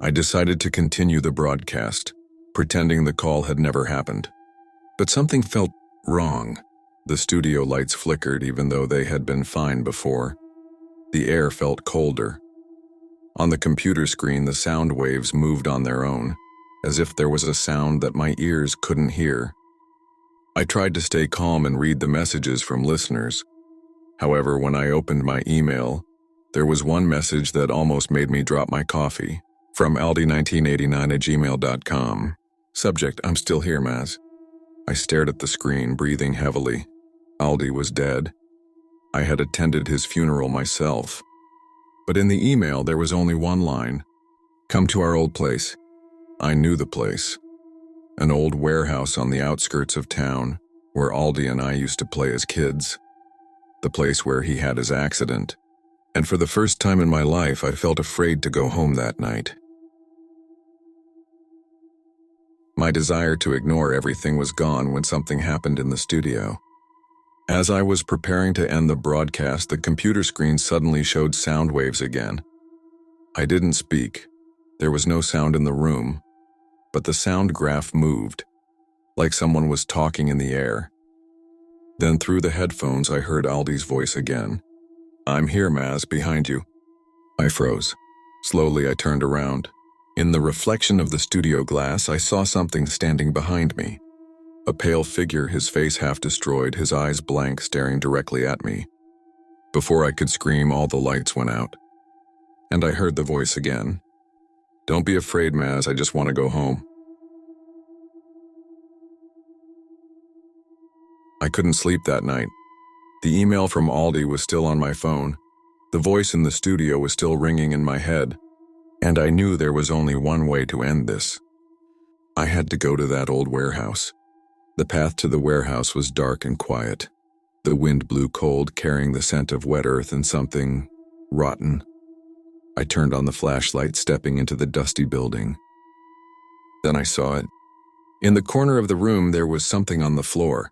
I decided to continue the broadcast, pretending the call had never happened. But something felt wrong. The studio lights flickered even though they had been fine before. The air felt colder. On the computer screen, the sound waves moved on their own, as if there was a sound that my ears couldn't hear. I tried to stay calm and read the messages from listeners. However, when I opened my email, there was one message that almost made me drop my coffee. From aldi1989@gmail.com. Subject: I'm still here, Maz. I stared at the screen, breathing heavily. Aldi was dead. I had attended his funeral myself. But in the email, there was only one line: "Come to our old place." I knew the place. An old warehouse on the outskirts of town, where Aldi and I used to play as kids. The place where he had his accident. And for the first time in my life, I felt afraid to go home that night. My desire to ignore everything was gone when something happened in the studio. As I was preparing to end the broadcast, the computer screen suddenly showed sound waves again. I didn't speak. There was no sound in the room, but the sound graph moved, like someone was talking in the air. Then through the headphones, I heard Aldi's voice again. "I'm here, Maz, behind you." I froze. Slowly, I turned around. In the reflection of the studio glass, I saw something standing behind me. A pale figure, his face half destroyed, his eyes blank, staring directly at me. Before I could scream, all the lights went out. And I heard the voice again. "Don't be afraid, Maz, I just want to go home." I couldn't sleep that night. The email from Aldi was still on my phone. The voice in the studio was still ringing in my head. And I knew there was only one way to end this. I had to go to that old warehouse. The path to the warehouse was dark and quiet. The wind blew cold, carrying the scent of wet earth and something rotten. I turned on the flashlight, stepping into the dusty building. Then I saw it. In the corner of the room, there was something on the floor.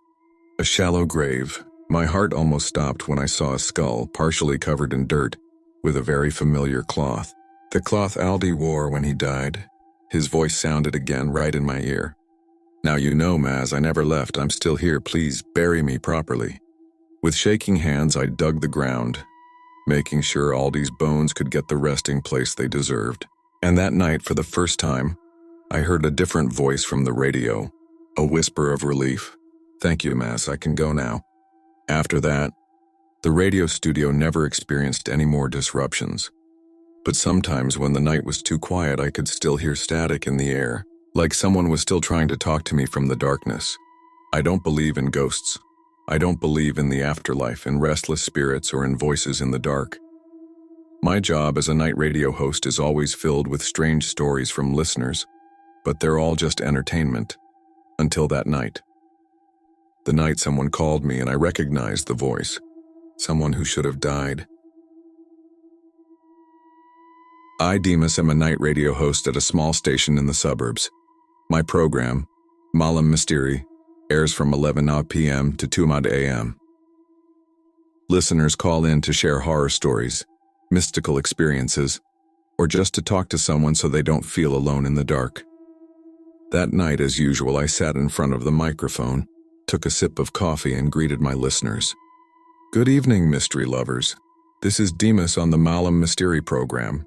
A shallow grave. My heart almost stopped when I saw a skull, partially covered in dirt, with a very familiar cloth. The cloth Aldi wore when he died. His voice sounded again right in my ear. "Now you know, Maz, I never left. I'm still here. Please bury me properly." With shaking hands, I dug the ground, making sure Aldi's bones could get the resting place they deserved. And that night, for the first time, I heard a different voice from the radio, a whisper of relief. "Thank you, Maz. I can go now." After that, the radio studio never experienced any more disruptions. But sometimes when the night was too quiet, I could still hear static in the air, like someone was still trying to talk to me from the darkness. I don't believe in ghosts. I don't believe in the afterlife, in restless spirits, or in voices in the dark. My job as a night radio host is always filled with strange stories from listeners, but they're all just entertainment. Until that night. The night someone called me and I recognized the voice. Someone who should have died. I, Demas, am a night radio host at a small station in the suburbs. My program, Malam Mysteri, airs from 11 p.m. to 2 a.m. Listeners call in to share horror stories, mystical experiences, or just to talk to someone so they don't feel alone in the dark. That night, as usual, I sat in front of the microphone, took a sip of coffee, and greeted my listeners. "Good evening, mystery lovers. This is Demas on the Malam Mysteri program.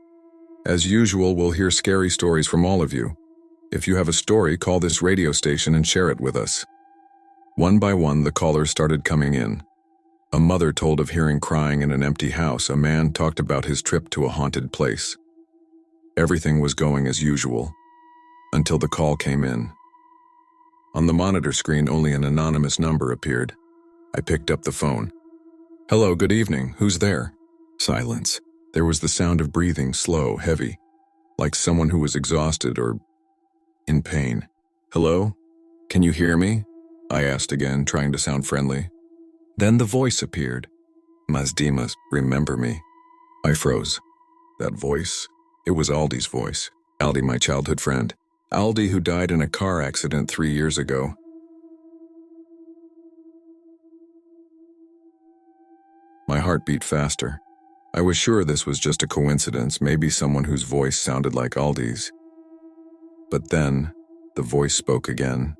As usual, we'll hear scary stories from all of you. If you have a story, call this radio station and share it with us." One by one, the callers started coming in. A mother told of hearing crying in an empty house. A man talked about his trip to a haunted place. Everything was going as usual, until the call came in. On the monitor screen, only an anonymous number appeared. I picked up the phone. "Hello, good evening. Who's there?" Silence. There was the sound of breathing, slow, heavy, like someone who was exhausted or in pain. "Hello? Can you hear me?" I asked again, trying to sound friendly. Then the voice appeared. "Maz Demas, remember me?" I froze. That voice, it was Aldi's voice. Aldi, my childhood friend. Aldi, who died in a car accident 3 years ago. My heart beat faster. I was sure this was just a coincidence, maybe someone whose voice sounded like Aldi's. But then, the voice spoke again.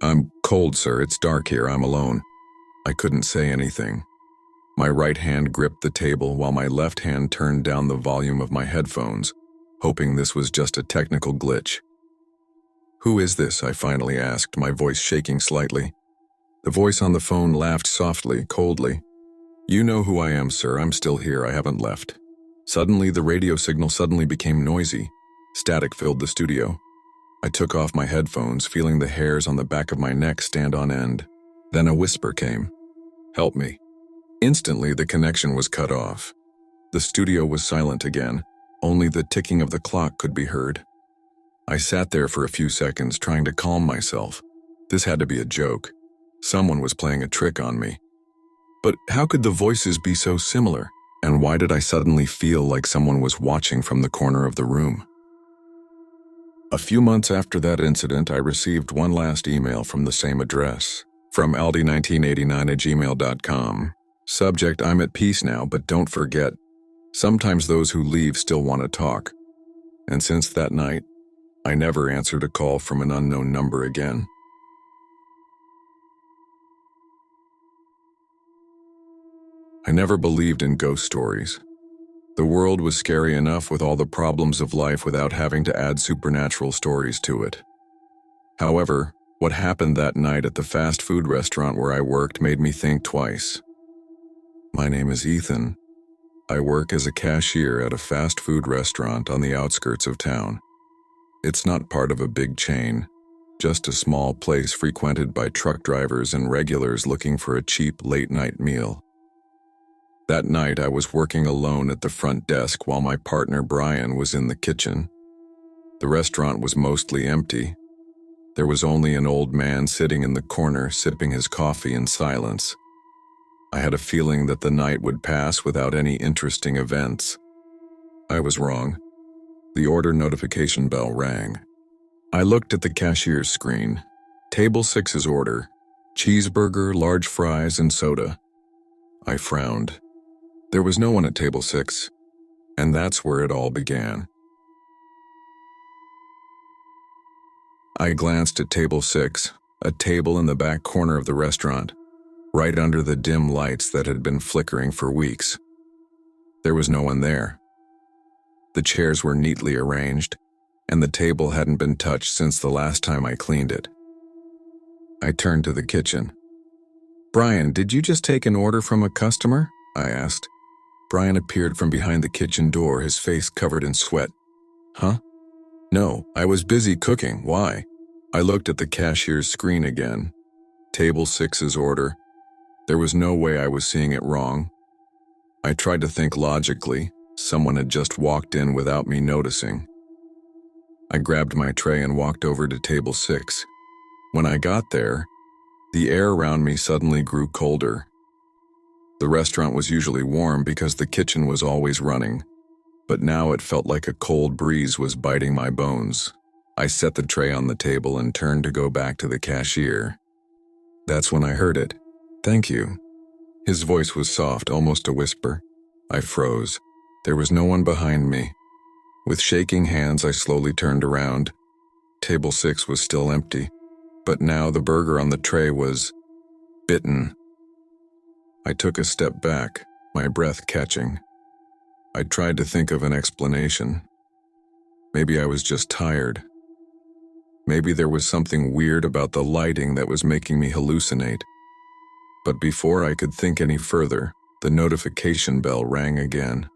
"I'm cold, sir. It's dark here. I'm alone." I couldn't say anything. My right hand gripped the table while my left hand turned down the volume of my headphones, hoping this was just a technical glitch. "Who is this?" I finally asked, my voice shaking slightly. The voice on the phone laughed softly, coldly. "You know who I am, sir. I'm still here. I haven't left." Suddenly, the radio signal became noisy. Static filled the studio. I took off my headphones, feeling the hairs on the back of my neck stand on end. Then a whisper came. "Help me." Instantly, the connection was cut off. The studio was silent again. Only the ticking of the clock could be heard. I sat there for a few seconds, trying to calm myself. This had to be a joke. Someone was playing a trick on me. But how could the voices be so similar? And why did I suddenly feel like someone was watching from the corner of the room? A few months after that incident, I received one last email from the same address, from aldi1989@gmail.com. Subject: "I'm at peace now, but don't forget, sometimes those who leave still want to talk." And since that night, I never answered a call from an unknown number again. I never believed in ghost stories. The world was scary enough with all the problems of life without having to add supernatural stories to it. However, what happened that night at the fast food restaurant where I worked made me think twice. My name is Ethan. I work as a cashier at a fast food restaurant on the outskirts of town. It's not part of a big chain, just a small place frequented by truck drivers and regulars looking for a cheap late-night meal. That night, I was working alone at the front desk while my partner Brian was in the kitchen. The restaurant was mostly empty. There was only an old man sitting in the corner sipping his coffee in silence. I had a feeling that the night would pass without any interesting events. I was wrong. The order notification bell rang. I looked at the cashier's screen. Table 6's order: cheeseburger, large fries, and soda. I frowned. There was no one at table 6, and that's where it all began. I glanced at table 6, a table in the back corner of the restaurant, right under the dim lights that had been flickering for weeks. There was no one there. The chairs were neatly arranged, and the table hadn't been touched since the last time I cleaned it. I turned to the kitchen. "Brian, did you just take an order from a customer?" I asked. Brian appeared from behind the kitchen door, his face covered in sweat. "Huh? No, I was busy cooking. Why?" I looked at the cashier's screen again. Table 6's order. There was no way I was seeing it wrong. I tried to think logically. Someone had just walked in without me noticing. I grabbed my tray and walked over to table 6. When I got there, the air around me suddenly grew colder. The restaurant was usually warm because the kitchen was always running, but now it felt like a cold breeze was biting my bones. I set the tray on the table and turned to go back to the cashier. That's when I heard it. "Thank you." His voice was soft, almost a whisper. I froze. There was no one behind me. With shaking hands, I slowly turned around. Table 6 was still empty, but now the burger on the tray was bitten. I took a step back, my breath catching. I tried to think of an explanation. Maybe I was just tired. Maybe there was something weird about the lighting that was making me hallucinate. But before I could think any further, the notification bell rang again.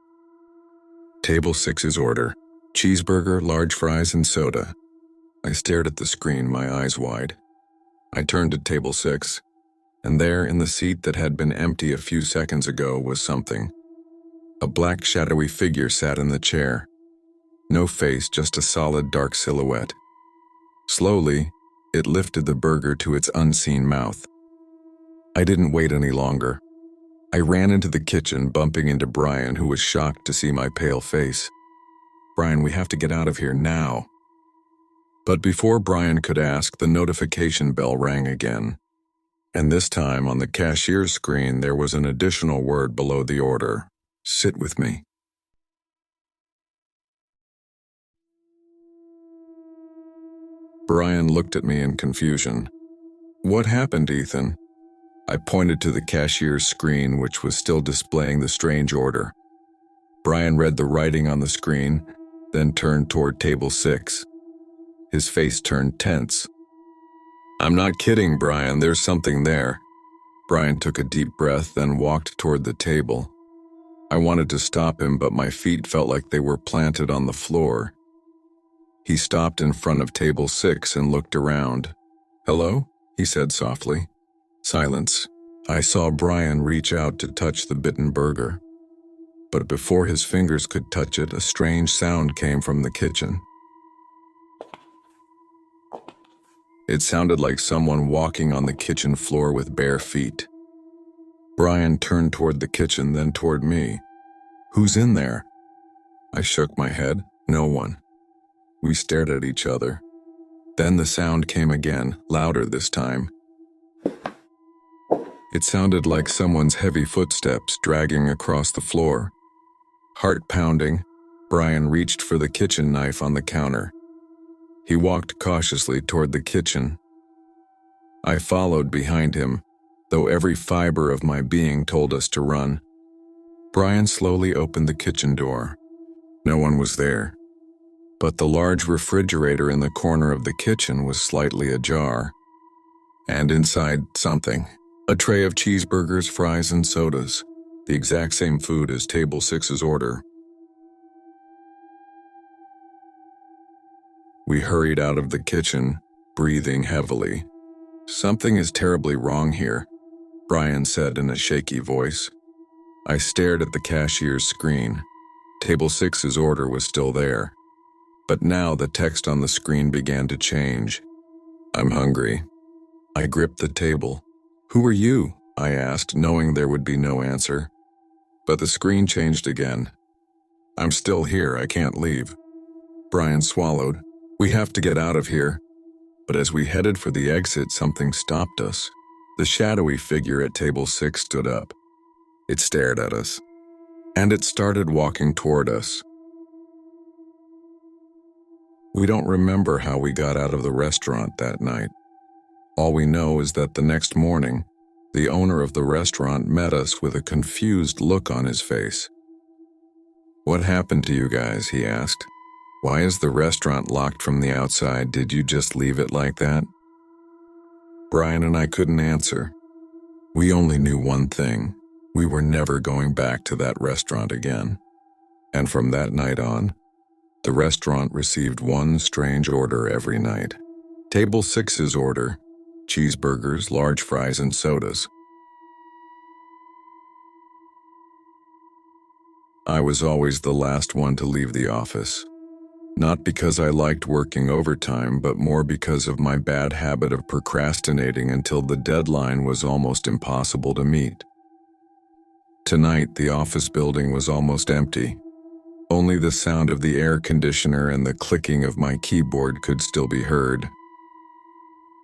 Table 6's order: cheeseburger, large fries, and soda. I stared at the screen, my eyes wide. I turned to table 6, and there, in the seat that had been empty a few seconds ago, was something. A black, shadowy figure sat in the chair. No face, just a solid, dark silhouette. Slowly, it lifted the burger to its unseen mouth. I didn't wait any longer. I ran into the kitchen, bumping into Brian, who was shocked to see my pale face. "Brian, we have to get out of here now." But before Brian could ask, the notification bell rang again. And this time, on the cashier's screen, there was an additional word below the order: Sit with me. Brian looked at me in confusion. What happened, Ethan? I pointed to the cashier's screen, which was still displaying the strange order. Brian read the writing on the screen, then turned toward table 6. His face turned tense. I'm not kidding, Brian, there's something there. Brian took a deep breath, then walked toward the table. I wanted to stop him, but my feet felt like they were planted on the floor. He stopped in front of table 6 and looked around. Hello? He said softly. Silence. I saw Brian reach out to touch the bitten burger. But before his fingers could touch it, a strange sound came from the kitchen. It sounded like someone walking on the kitchen floor with bare feet. Brian turned toward the kitchen, then toward me. Who's in there? I shook my head. No one. We stared at each other. Then the sound came again, louder this time. It sounded like someone's heavy footsteps dragging across the floor. Heart pounding, Brian reached for the kitchen knife on the counter. He walked cautiously toward the kitchen. I followed behind him, though every fiber of my being told us to run. Brian slowly opened the kitchen door. No one was there, but the large refrigerator in the corner of the kitchen was slightly ajar. And inside, something. A tray of cheeseburgers, fries, and sodas. The exact same food as table 6's order. We hurried out of the kitchen, breathing heavily. Something is terribly wrong here, Brian said in a shaky voice. I stared at the cashier's screen. Table 6's order was still there. But now the text on the screen began to change. I'm hungry. I gripped the table. Who are you? I asked, knowing there would be no answer. But the screen changed again. I'm still here, I can't leave. Brian swallowed. We have to get out of here. But as we headed for the exit, something stopped us. The shadowy figure at table 6 stood up. It stared at us. And it started walking toward us. We don't remember how we got out of the restaurant that night. All we know is that the next morning, the owner of the restaurant met us with a confused look on his face. What happened to you guys? He asked. Why is the restaurant locked from the outside? Did you just leave it like that? Brian and I couldn't answer. We only knew one thing. We were never going back to that restaurant again. And from that night on, the restaurant received one strange order every night. Table 6's order. Cheeseburgers, large fries, and sodas. I was always the last one to leave the office. Not because I liked working overtime, but more because of my bad habit of procrastinating until the deadline was almost impossible to meet. Tonight, the office building was almost empty. Only the sound of the air conditioner and the clicking of my keyboard could still be heard.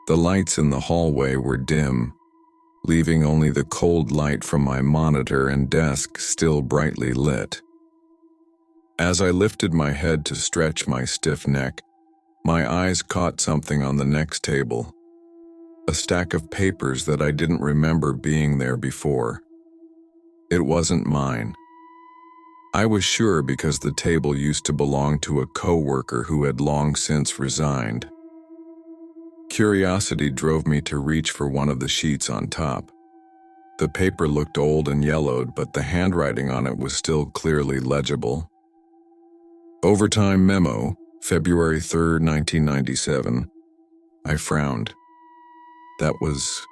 The lights in the hallway were dim, leaving only the cold light from my monitor and desk still brightly lit. As I lifted my head to stretch my stiff neck, my eyes caught something on the next table. A stack of papers that I didn't remember being there before. It wasn't mine. I was sure because the table used to belong to a coworker who had long since resigned. Curiosity drove me to reach for one of the sheets on top. The paper looked old and yellowed, but the handwriting on it was still clearly legible. Overtime memo, February 3rd, 1997. I frowned. That was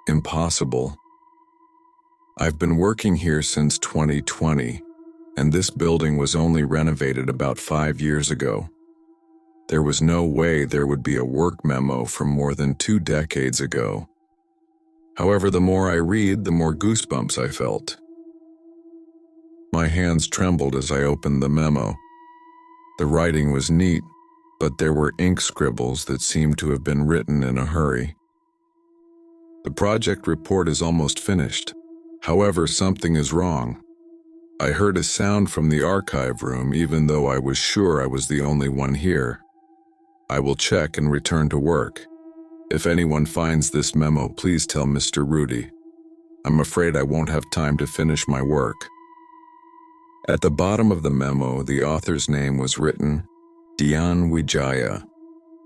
impossible. I've been working here since 2020, and this building was only renovated about 5 years ago. There was no way there would be a work memo from more than 2 decades ago. However, the more I read, the more goosebumps I felt. My hands trembled as I opened the memo. The writing was neat, but there were ink scribbles that seemed to have been written in a hurry. The project report is almost finished. However, something is wrong. I heard a sound from the archive room even though I was sure I was the only one here. I will check and return to work. If anyone finds this memo, please tell Mr. Rudy. I'm afraid I won't have time to finish my work. At the bottom of the memo, the author's name was written, Dian Wijaya.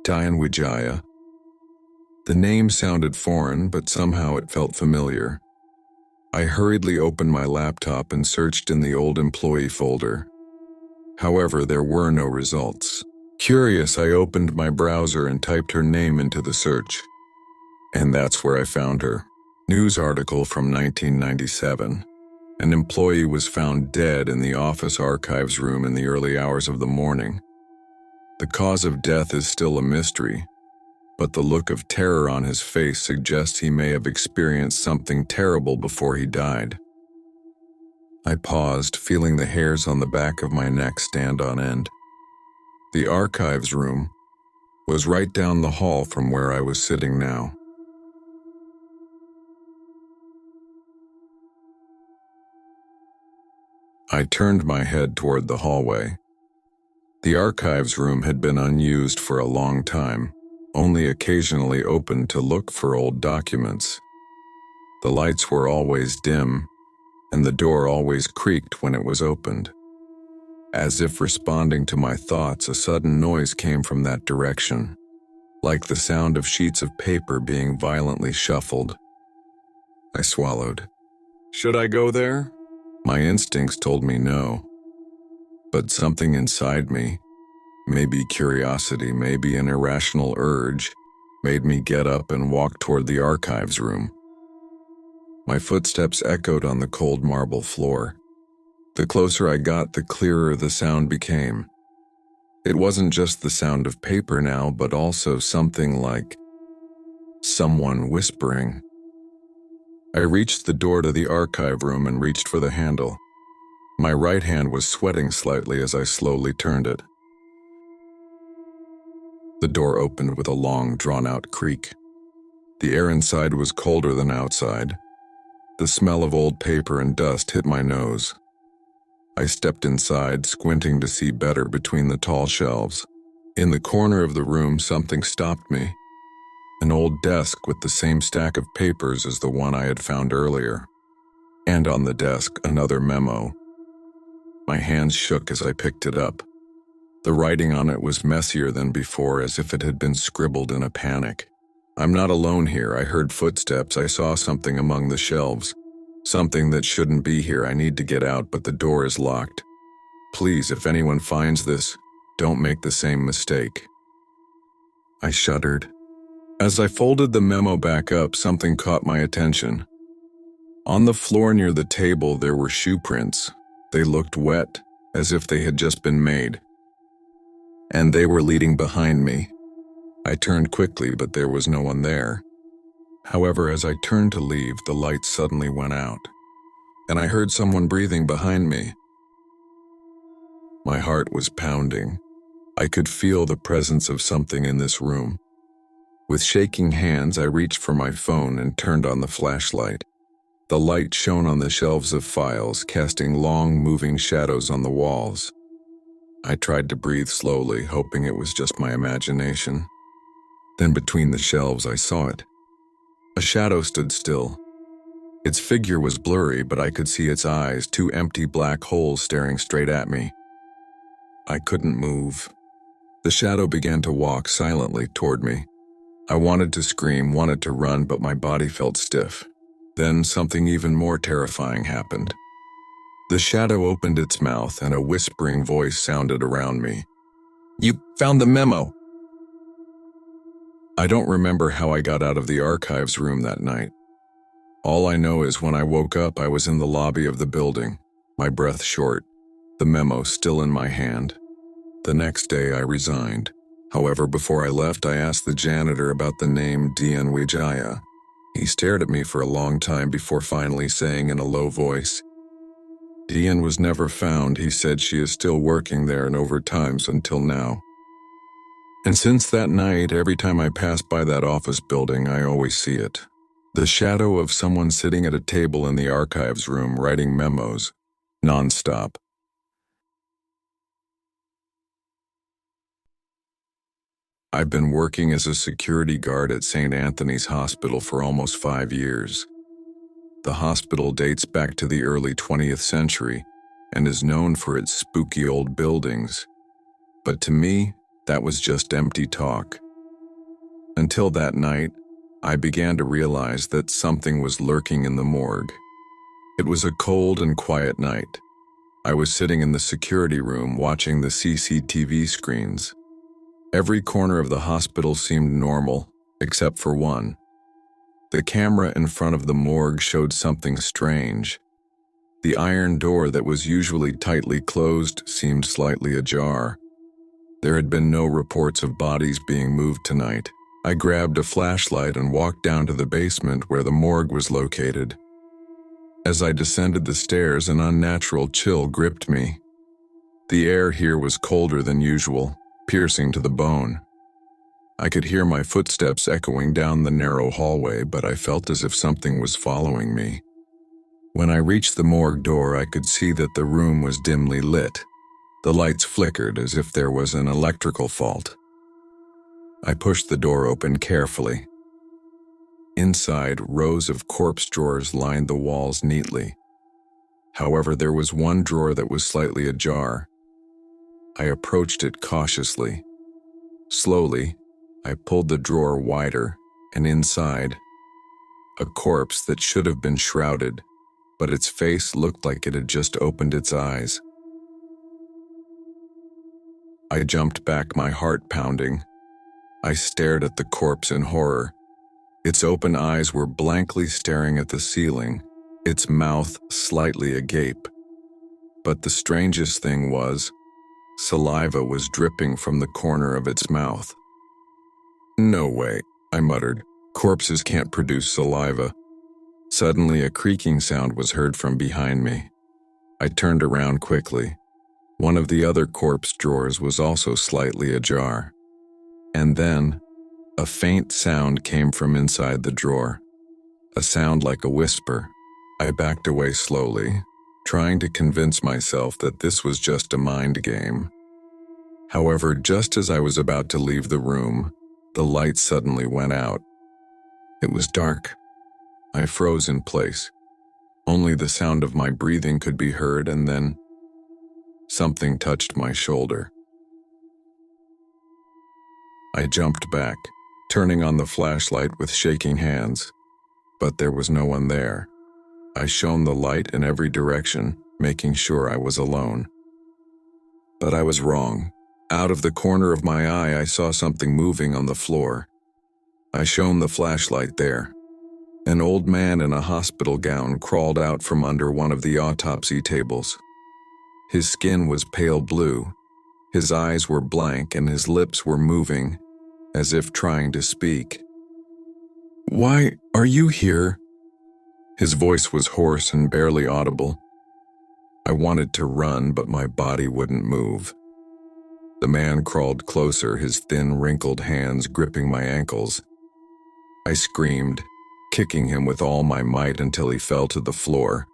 Dian Wijaya. The name sounded foreign, but somehow it felt familiar. I hurriedly opened my laptop and searched in the old employee folder. However, there were no results. Curious, I opened my browser and typed her name into the search. And that's where I found her. News article from 1997. An employee was found dead in the office archives room in the early hours of the morning. The cause of death is still a mystery, but the look of terror on his face suggests he may have experienced something terrible before he died. I paused, feeling the hairs on the back of my neck stand on end. The archives room was right down the hall from where I was sitting now. I turned my head toward the hallway. The archives room had been unused for a long time, only occasionally opened to look for old documents. The lights were always dim, and the door always creaked when it was opened. As if responding to my thoughts, a sudden noise came from that direction, like the sound of sheets of paper being violently shuffled. I swallowed. Should I go there? My instincts told me no. But something inside me, maybe curiosity, maybe an irrational urge, made me get up and walk toward the archives room. My footsteps echoed on the cold marble floor. The closer I got, the clearer the sound became. It wasn't just the sound of paper now, but also something like someone whispering. I reached the door to the archive room and reached for the handle. My right hand was sweating slightly as I slowly turned it. The door opened with a long, drawn-out creak. The air inside was colder than outside. The smell of old paper and dust hit my nose. I stepped inside, squinting to see better between the tall shelves. In the corner of the room, something stopped me. An old desk with the same stack of papers as the one I had found earlier. And on the desk, another memo. My hands shook as I picked it up. The writing on it was messier than before, as if it had been scribbled in a panic. I'm not alone here. I heard footsteps. I saw something among the shelves. Something that shouldn't be here. I need to get out, but the door is locked. Please, if anyone finds this, don't make the same mistake. I shuddered. As I folded the memo back up, something caught my attention. On the floor near the table, there were shoe prints. They looked wet, as if they had just been made. And they were leading behind me. I turned quickly, but there was no one there. However, as I turned to leave, the light suddenly went out, and I heard someone breathing behind me. My heart was pounding. I could feel the presence of something in this room. With shaking hands, I reached for my phone and turned on the flashlight. The light shone on the shelves of files, casting long, moving shadows on the walls. I tried to breathe slowly, hoping it was just my imagination. Then between the shelves, I saw it. A shadow stood still. Its figure was blurry, but I could see its eyes, two empty black holes staring straight at me. I couldn't move. The shadow began to walk silently toward me. I wanted to scream, wanted to run, but my body felt stiff. Then something even more terrifying happened. The shadow opened its mouth and a whispering voice sounded around me. "You found the memo." I don't remember how I got out of the archives room that night. All I know is when I woke up, I was in the lobby of the building, my breath short, the memo still in my hand. The next day, I resigned. However, before I left, I asked the janitor about the name Dian Wijaya. He stared at me for a long time before finally saying in a low voice, "Dian was never found. He said she is still working there and overtimes until now." And since that night, every time I pass by that office building, I always see it. The shadow of someone sitting at a table in the archives room writing memos. nonstop. I've been working as a security guard at St. Anthony's Hospital for almost 5 years. The hospital dates back to the early 20th century and is known for its spooky old buildings. But to me, that was just empty talk. Until that night, I began to realize that something was lurking in the morgue. It was a cold and quiet night. I was sitting in the security room watching the CCTV screens. Every corner of the hospital seemed normal, except for one. The camera in front of the morgue showed something strange. The iron door that was usually tightly closed seemed slightly ajar. There had been no reports of bodies being moved tonight. I grabbed a flashlight and walked down to the basement where the morgue was located. As I descended the stairs, an unnatural chill gripped me. The air here was colder than usual, piercing to the bone. I could hear my footsteps echoing down the narrow hallway, but I felt as if something was following me. When I reached the morgue door, I could see that the room was dimly lit. The lights flickered as if there was an electrical fault. I pushed the door open carefully. Inside, rows of corpse drawers lined the walls neatly. However, there was one drawer that was slightly ajar. I approached it cautiously. Slowly, I pulled the drawer wider, and inside, a corpse that should have been shrouded, but its face looked like it had just opened its eyes. I jumped back, my heart pounding. I stared at the corpse in horror. Its open eyes were blankly staring at the ceiling, its mouth slightly agape. But the strangest thing was, saliva was dripping from the corner of its mouth. "No way," I muttered. "Corpses can't produce saliva." Suddenly, a creaking sound was heard from behind me. I turned around quickly. One of the other corpse drawers was also slightly ajar. And then, a faint sound came from inside the drawer. A sound like a whisper. I backed away slowly, trying to convince myself that this was just a mind game. However, just as I was about to leave the room, the light suddenly went out. It was dark. I froze in place. Only the sound of my breathing could be heard, and then something touched my shoulder. I jumped back, turning on the flashlight with shaking hands, but there was no one there. I shone the light in every direction, making sure I was alone. But I was wrong. Out of the corner of my eye, I saw something moving on the floor. I shone the flashlight there. An old man in a hospital gown crawled out from under one of the autopsy tables. His skin was pale blue. His eyes were blank and his lips were moving, as if trying to speak. "Why are you here?" His voice was hoarse and barely audible. I wanted to run, but my body wouldn't move. The man crawled closer, his thin, wrinkled hands gripping my ankles. I screamed, kicking him with all my might until he fell to the floor.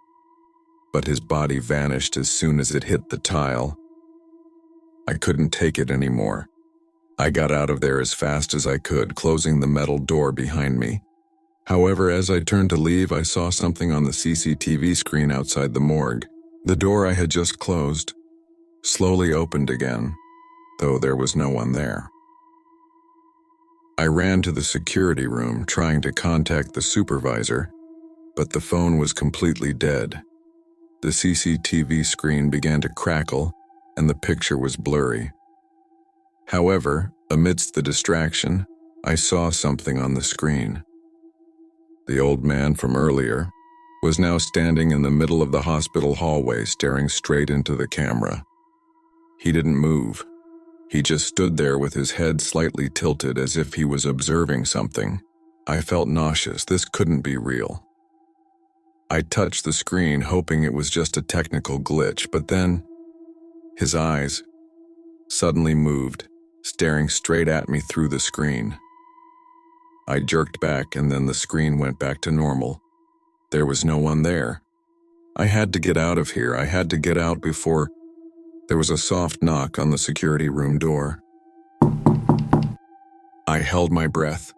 But his body vanished as soon as it hit the tile. I couldn't take it anymore. I got out of there as fast as I could, closing the metal door behind me. However, as I turned to leave, I saw something on the CCTV screen outside the morgue. The door I had just closed slowly opened again, though there was no one there. I ran to the security room, trying to contact the supervisor, but the phone was completely dead. The CCTV screen began to crackle, and the picture was blurry. However, amidst the distraction, I saw something on the screen. The old man from earlier was now standing in the middle of the hospital hallway, staring straight into the camera. He didn't move. He just stood there with his head slightly tilted as if he was observing something. I felt nauseous. This couldn't be real. I touched the screen, hoping it was just a technical glitch, but then his eyes suddenly moved, staring straight at me through the screen. I jerked back, and then the screen went back to normal. There was no one there. I had to get out of here. I had to get out before there was a soft knock on the security room door. I held my breath.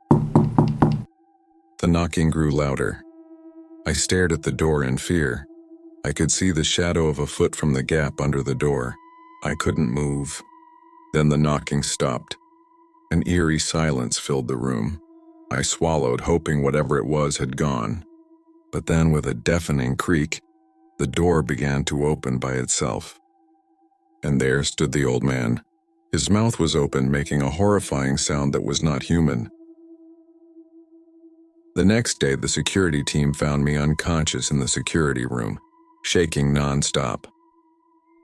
The knocking grew louder. I stared at the door in fear. I could see the shadow of a foot from the gap under the door. I couldn't move. Then the knocking stopped. An eerie silence filled the room. I swallowed, hoping whatever it was had gone. But then, with a deafening creak, the door began to open by itself. And there stood the old man. His mouth was open, making a horrifying sound that was not human. The next day, the security team found me unconscious in the security room, shaking nonstop.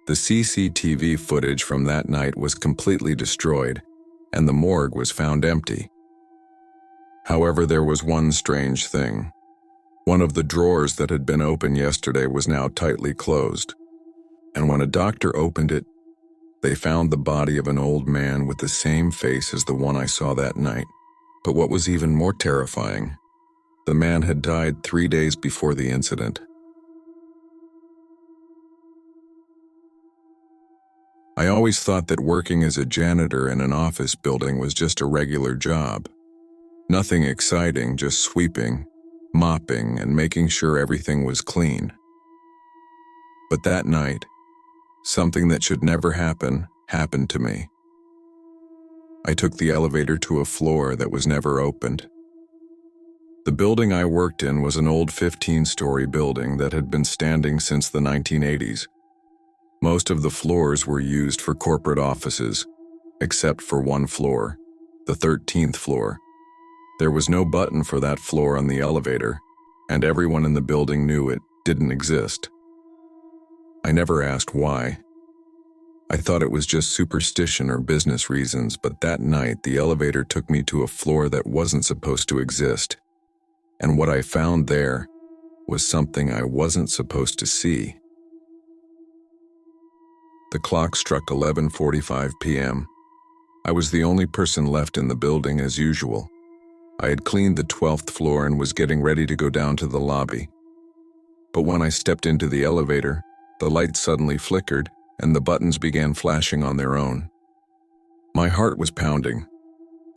The CCTV footage from that night was completely destroyed, and the morgue was found empty. However, there was one strange thing. One of the drawers that had been open yesterday was now tightly closed, and when a doctor opened it, they found the body of an old man with the same face as the one I saw that night. But what was even more terrifying, the man had died 3 days before the incident. I always thought that working as a janitor in an office building was just a regular job. Nothing exciting, just sweeping, mopping, and making sure everything was clean. But that night, something that should never happen happened to me. I took the elevator to a floor that was never opened. The building I worked in was an old 15-story building that had been standing since the 1980s. Most of the floors were used for corporate offices, except for one floor, the 13th floor. There was no button for that floor on the elevator, and everyone in the building knew it didn't exist. I never asked why. I thought it was just superstition or business reasons, but that night the elevator took me to a floor that wasn't supposed to exist, and what I found there was something I wasn't supposed to see. The clock struck 11:45 p.m. I was the only person left in the building as usual. I had cleaned the 12th floor and was getting ready to go down to the lobby. But when I stepped into the elevator, the lights suddenly flickered and the buttons began flashing on their own. My heart was pounding.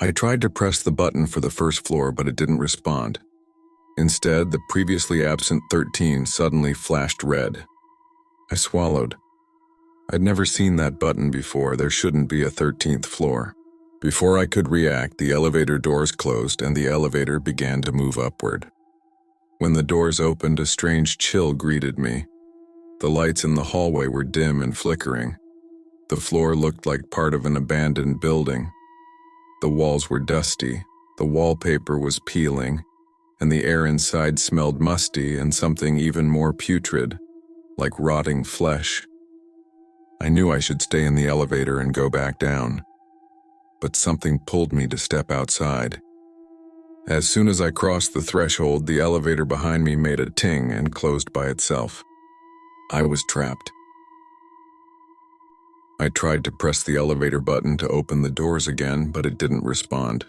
I tried to press the button for the first floor, but it didn't respond. Instead, the previously absent 13 suddenly flashed red. I swallowed. I'd never seen that button before. There shouldn't be a 13th floor. Before I could react, the elevator doors closed and the elevator began to move upward. When the doors opened, a strange chill greeted me. The lights in the hallway were dim and flickering. The floor looked like part of an abandoned building. The walls were dusty, the wallpaper was peeling, and the air inside smelled musty and something even more putrid, like rotting flesh. I knew I should stay in the elevator and go back down, but something pulled me to step outside. As soon as I crossed the threshold, the elevator behind me made a ting and closed by itself. I was trapped. I tried to press the elevator button to open the doors again, but it didn't respond.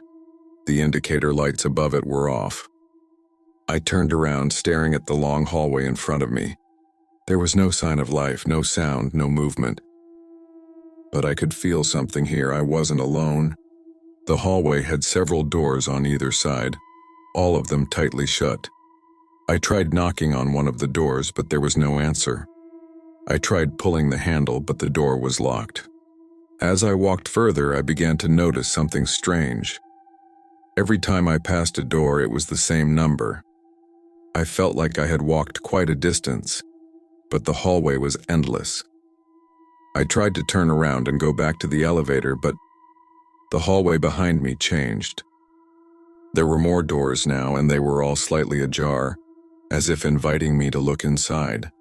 The indicator lights above it were off. I turned around, staring at the long hallway in front of me. There was no sign of life, no sound, no movement. But I could feel something here. I wasn't alone. The hallway had several doors on either side, all of them tightly shut. I tried knocking on one of the doors, but there was no answer. I tried pulling the handle, but the door was locked. As I walked further, I began to notice something strange. Every time I passed a door, it was the same number. I felt like I had walked quite a distance, but the hallway was endless. I tried to turn around and go back to the elevator, but the hallway behind me changed. There were more doors now, and they were all slightly ajar, as if inviting me to look inside.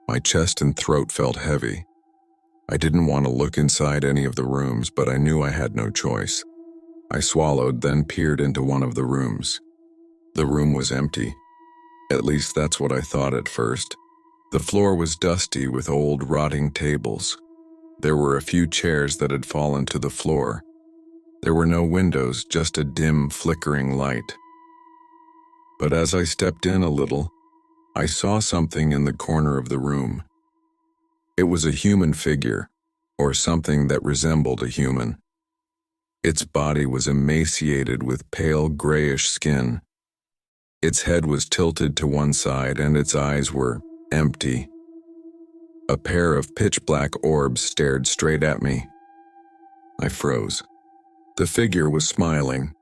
My chest and throat felt heavy. I didn't want to look inside any of the rooms, but I knew I had no choice. I swallowed, then peered into one of the rooms. The room was empty. At least that's what I thought at first. The floor was dusty with old, rotting tables. There were a few chairs that had fallen to the floor. There were no windows, just a dim, flickering light. But as I stepped in a little, I saw something in the corner of the room. It was a human figure, or something that resembled a human. Its body was emaciated with pale grayish skin. Its head was tilted to one side and its eyes were empty. A pair of pitch-black orbs stared straight at me. I froze. The figure was smiling.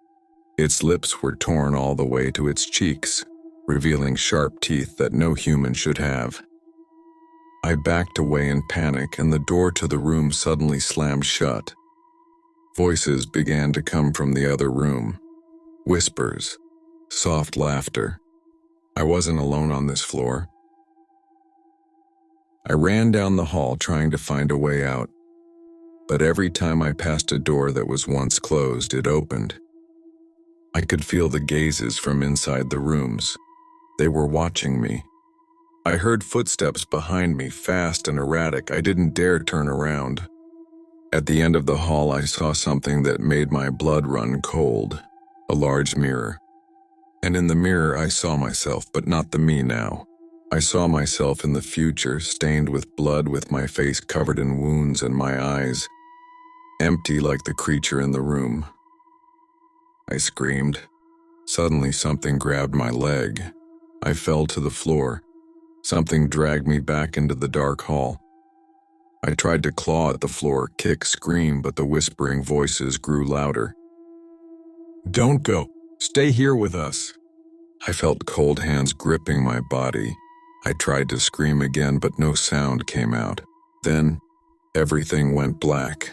Its lips were torn all the way to its cheeks, revealing sharp teeth that no human should have. I backed away in panic and the door to the room suddenly slammed shut. Voices began to come from the other room. Whispers. Soft laughter. I wasn't alone on this floor. I ran down the hall trying to find a way out. But every time I passed a door that was once closed, it opened. I could feel the gazes from inside the rooms. They were watching me. I heard footsteps behind me, fast and erratic. I didn't dare turn around. At the end of the hall, I saw something that made my blood run cold. A large mirror. And in the mirror, I saw myself, but not the me now. I saw myself in the future, stained with blood, with my face covered in wounds and my eyes empty like the creature in the room. I screamed. Suddenly, something grabbed my leg. I fell to the floor. Something dragged me back into the dark hall. I tried to claw at the floor, kick, scream, but the whispering voices grew louder. "Don't go. Stay here with us." I felt cold hands gripping my body. I tried to scream again, but no sound came out. Then, everything went black.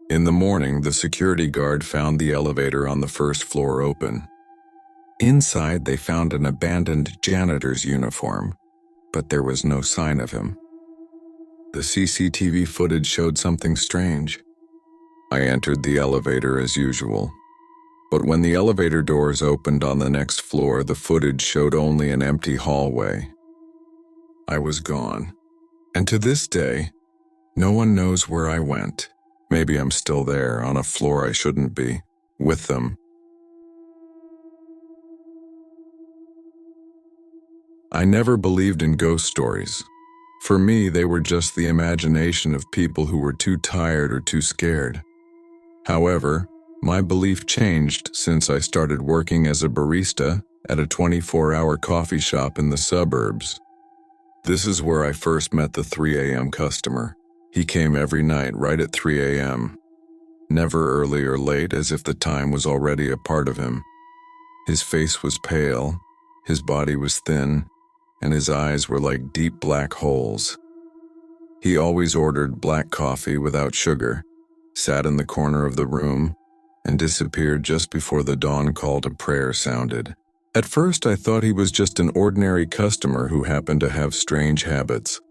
In the morning, the security guard found the elevator on the first floor open. Inside, they found an abandoned janitor's uniform, but there was no sign of him. The CCTV footage showed something strange. I entered the elevator as usual. But when the elevator doors opened on the next floor, the footage showed only an empty hallway. I was gone. And to this day, no one knows where I went. Maybe I'm still there, on a floor I shouldn't be, with them. I never believed in ghost stories. For me, they were just the imagination of people who were too tired or too scared. However, my belief changed since I started working as a barista at a 24-hour coffee shop in the suburbs. This is where I first met the 3 a.m. customer. He came every night right at 3 a.m. Never early or late, as if the time was already a part of him. His face was pale, his body was thin, and his eyes were like deep black holes. He always ordered black coffee without sugar, sat in the corner of the room, and disappeared just before the dawn call to prayer sounded. At first, I thought he was just an ordinary customer who happened to have strange habits.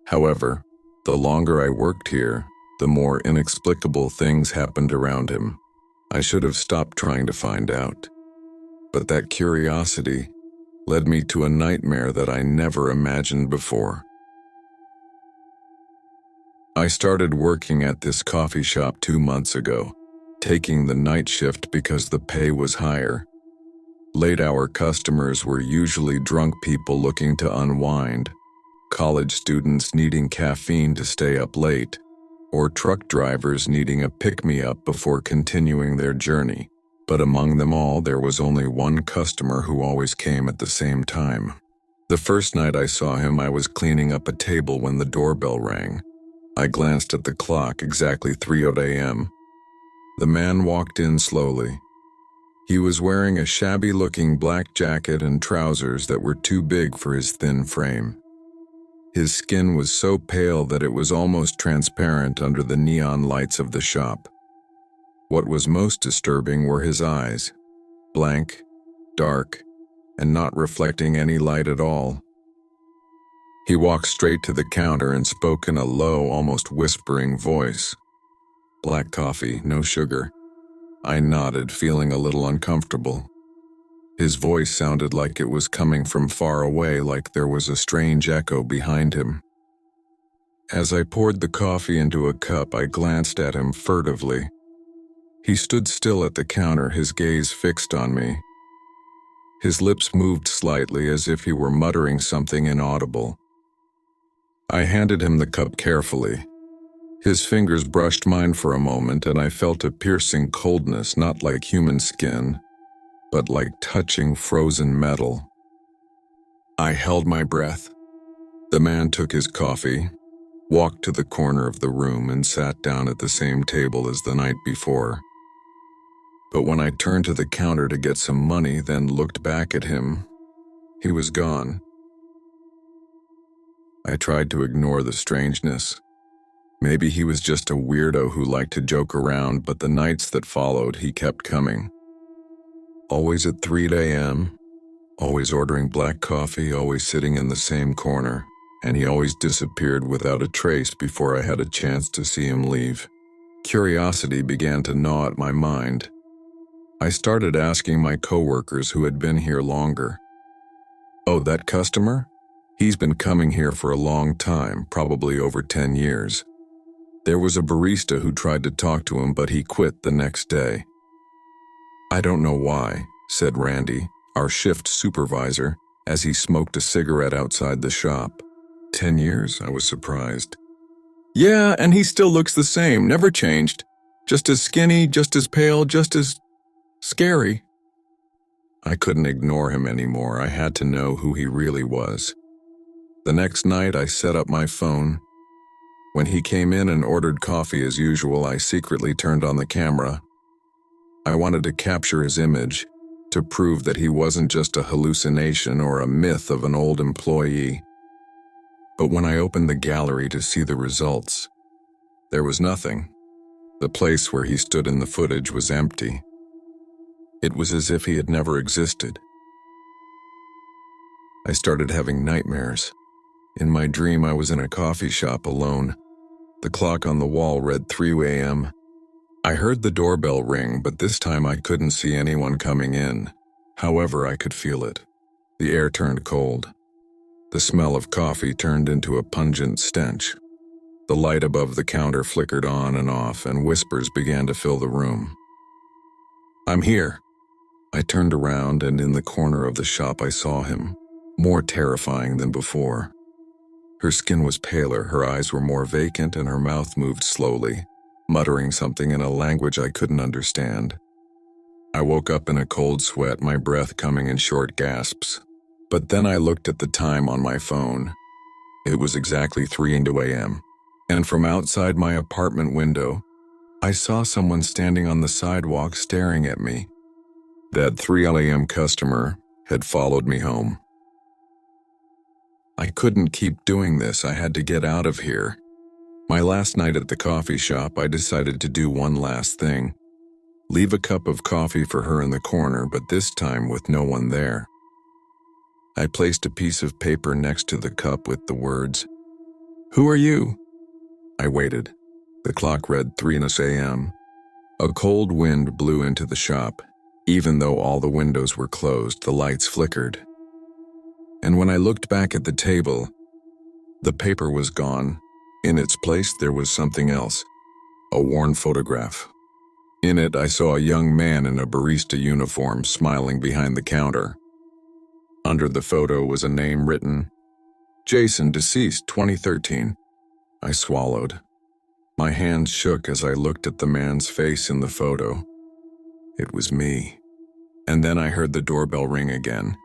However, the longer I worked here, the more inexplicable things happened around him. I should have stopped trying to find out. But that curiosity led me to a nightmare that I never imagined before. I started working at this coffee shop 2 months ago, taking the night shift because the pay was higher. Late-hour customers were usually drunk people looking to unwind, college students needing caffeine to stay up late, or truck drivers needing a pick-me-up before continuing their journey. But among them all, there was only one customer who always came at the same time. The first night I saw him, I was cleaning up a table when the doorbell rang. I glanced at the clock, exactly 3:00 a.m. The man walked in slowly. He was wearing a shabby-looking black jacket and trousers that were too big for his thin frame. His skin was so pale that it was almost transparent under the neon lights of the shop. What was most disturbing were his eyes, blank, dark, and not reflecting any light at all. He walked straight to the counter and spoke in a low, almost whispering voice. "Black coffee, no sugar." I nodded, feeling a little uncomfortable. His voice sounded like it was coming from far away, like there was a strange echo behind him. As I poured the coffee into a cup, I glanced at him furtively. He stood still at the counter, his gaze fixed on me. His lips moved slightly as if he were muttering something inaudible. I handed him the cup carefully. His fingers brushed mine for a moment, and I felt a piercing coldness, not like human skin, but like touching frozen metal. I held my breath. The man took his coffee, walked to the corner of the room, and sat down at the same table as the night before. But when I turned to the counter to get some money, then looked back at him, he was gone. I tried to ignore the strangeness. Maybe he was just a weirdo who liked to joke around, but the nights that followed, he kept coming. Always at 3 a.m., always ordering black coffee, always sitting in the same corner, and he always disappeared without a trace before I had a chance to see him leave. Curiosity began to gnaw at my mind. I started asking my coworkers who had been here longer. "Oh, that customer? He's been coming here for a long time, probably over 10 years. There was a barista who tried to talk to him, but he quit the next day." "I don't know why," said Randy, our shift supervisor, as he smoked a cigarette outside the shop. 10 years? I was surprised. "Yeah, and he still looks the same, never changed. Just as skinny, just as pale, just as scary." I couldn't ignore him anymore. I had to know who he really was. The next night, I set up my phone. When he came in and ordered coffee as usual, I secretly turned on the camera. I wanted to capture his image, to prove that he wasn't just a hallucination or a myth of an old employee. But when I opened the gallery to see the results, there was nothing. The place where he stood in the footage was empty. It was as if he had never existed. I started having nightmares. In my dream, I was in a coffee shop alone. The clock on the wall read 3 a.m. I heard the doorbell ring, but this time I couldn't see anyone coming in. However, I could feel it. The air turned cold. The smell of coffee turned into a pungent stench. The light above the counter flickered on and off, and whispers began to fill the room. "I'm here." I turned around, and in the corner of the shop I saw him, more terrifying than before. Her skin was paler, her eyes were more vacant, and her mouth moved slowly, muttering something in a language I couldn't understand. I woke up in a cold sweat, my breath coming in short gasps. But then I looked at the time on my phone. It was exactly 3 a.m., and from outside my apartment window, I saw someone standing on the sidewalk staring at me. That 3 a.m. customer had followed me home. I couldn't keep doing this. I had to get out of here. My last night at the coffee shop, I decided to do one last thing. Leave a cup of coffee for her in the corner, but this time with no one there. I placed a piece of paper next to the cup with the words, "Who are you?" I waited. The clock read 3 a.m. A cold wind blew into the shop. Even though all the windows were closed, the lights flickered. And when I looked back at the table, the paper was gone. In its place, there was something else, a worn photograph. In it, I saw a young man in a barista uniform smiling behind the counter. Under the photo was a name written, "Jason, deceased, 2013. I swallowed. My hands shook as I looked at the man's face in the photo. It was me. And then I heard the doorbell ring again.